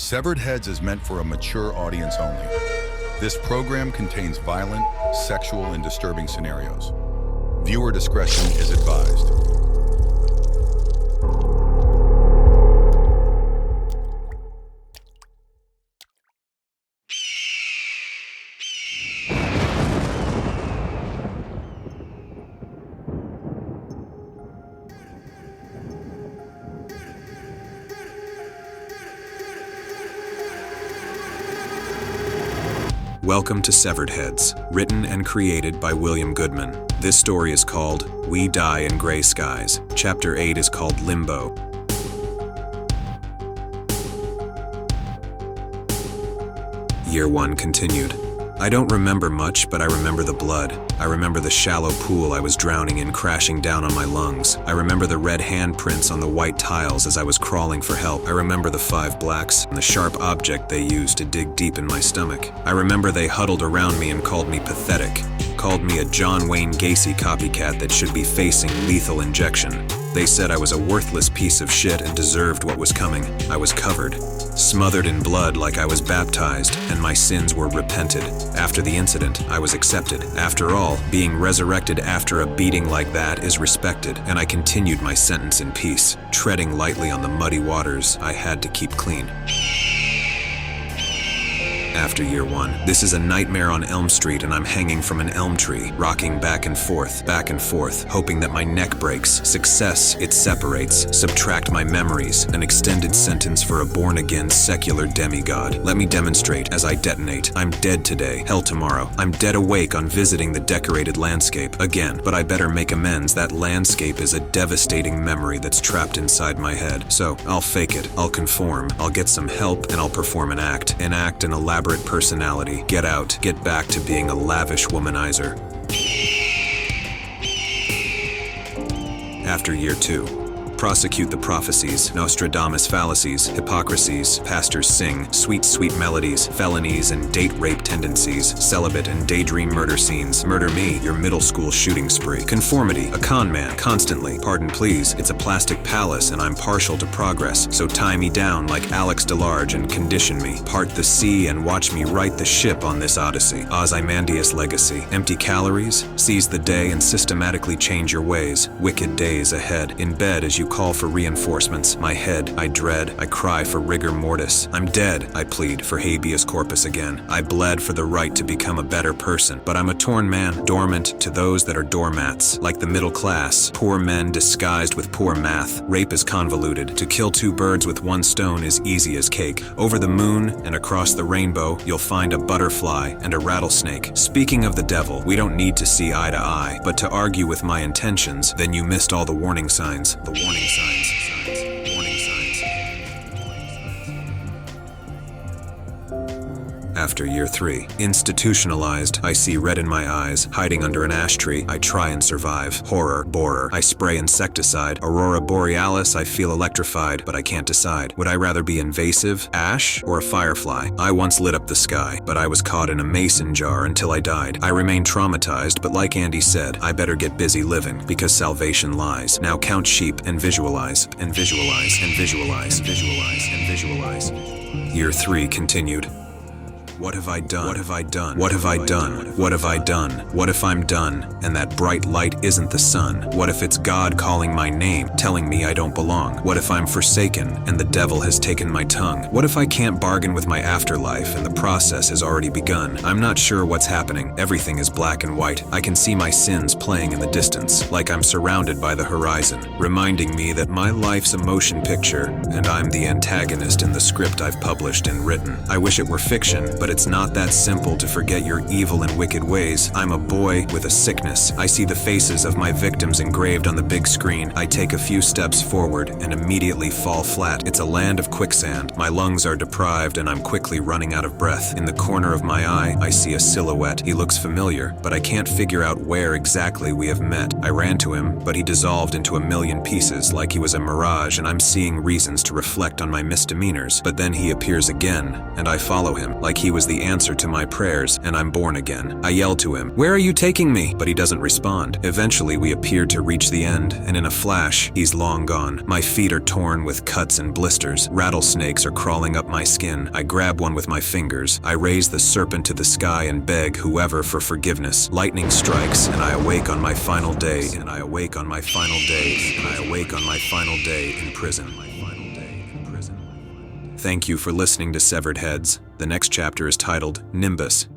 Severed Heads is meant for a mature audience only. This program contains violent, sexual, and disturbing scenarios. Viewer discretion is advised. Welcome to Severed Heads, written and created by William Goodman. This story is called We Die in Gray Skies. Chapter 8 is called Limbo. Year 1 continued. I don't remember much, but I remember the blood. I remember the shallow pool I was drowning in crashing down on my lungs. I remember the red handprints on the white tiles as I was crawling for help. I remember the 5 blacks and the sharp object they used to dig deep in my stomach. I remember they huddled around me and called me pathetic, called me a John Wayne Gacy copycat that should be facing lethal injection. They said I was a worthless piece of shit and deserved what was coming. I was covered, smothered in blood like I was baptized, and my sins were repented. After the incident, I was accepted. After all, being resurrected after a beating like that is respected, and I continued my sentence in peace, treading lightly on the muddy waters I had to keep clean. After year 1, this is a nightmare on Elm Street and I'm hanging from an elm tree, rocking back and forth, hoping that my neck breaks. Success, it separates. Subtract my memories. An extended sentence for a born-again secular demigod. Let me demonstrate as I detonate. I'm dead today, hell tomorrow. I'm dead awake on visiting the decorated landscape again, but I better make amends. That landscape is a devastating memory that's trapped inside my head. So I'll fake it, I'll conform, I'll get some help, and I'll perform an act an elaborate personality. Get out, get back to being a lavish womanizer. After year 2. Prosecute the prophecies, Nostradamus fallacies, hypocrisies, pastors sing, sweet, sweet melodies, felonies and date rape tendencies, celibate and daydream murder scenes. Murder me, your middle school shooting spree. Conformity, a con man, constantly. Pardon please, it's a plastic palace and I'm partial to progress, so tie me down like Alex DeLarge and condition me. Part the sea and watch me right the ship on this odyssey. Ozymandias legacy. Empty calories, seize the day and systematically change your ways. Wicked days ahead. In bed as you call for reinforcements. My head, I dread, I cry for rigor mortis. I'm dead, I plead for habeas corpus again. I bled for the right to become a better person, but I'm a torn man, dormant to those that are doormats. Like the middle class, poor men disguised with poor math. Rape is convoluted. To kill 2 birds with 1 stone is easy as cake. Over the moon and across the rainbow, you'll find a butterfly and a rattlesnake. Speaking of the devil, we don't need to see eye to eye, but to argue with my intentions, then you missed all the warning signs. The warning signs. After year 3. Institutionalized, I see red in my eyes. Hiding under an ash tree, I try and survive. Horror, borer, I spray insecticide. Aurora borealis, I feel electrified, but I can't decide. Would I rather be invasive, ash, or a firefly? I once lit up the sky, but I was caught in a mason jar until I died. I remain traumatized, but like Andy said, I better get busy living, because salvation lies. Now count sheep and visualize, and visualize, and visualize, and visualize, and visualize. Year 3 continued. What have I done? What have I done? What have I done? What have I done? What if I'm done, and that bright light isn't the sun? What if it's God calling my name, telling me I don't belong? What if I'm forsaken, and the devil has taken my tongue? What if I can't bargain with my afterlife, and the process has already begun? I'm not sure what's happening. Everything is black and white. I can see my sins playing in the distance, like I'm surrounded by the horizon, reminding me that my life's a motion picture, and I'm the antagonist in the script I've published and written. I wish it were fiction, but it's not that simple to forget your evil and wicked ways. I'm a boy with a sickness. I see the faces of my victims engraved on the big screen. I take a few steps forward and immediately fall flat. It's a land of quicksand. My lungs are deprived and I'm quickly running out of breath. In the corner of my eye, I see a silhouette. He looks familiar, but I can't figure out where exactly we have met. I ran to him, but he dissolved into a million pieces like he was a mirage, and I'm seeing reasons to reflect on my misdemeanors. But then he appears again, and I follow him like he was the answer to my prayers, and I'm born again. I yell to him, "Where are you taking me?" But he doesn't respond. Eventually, we appear to reach the end, and in a flash, he's long gone. My feet are torn with cuts and blisters. Rattlesnakes are crawling up my skin. I grab one with my fingers. I raise the serpent to the sky and beg whoever for forgiveness. Lightning strikes, and I awake on my final day, and I awake on my final day, and I awake on my final day in prison. Thank you for listening to Severed Heads. The next chapter is titled Nimbus.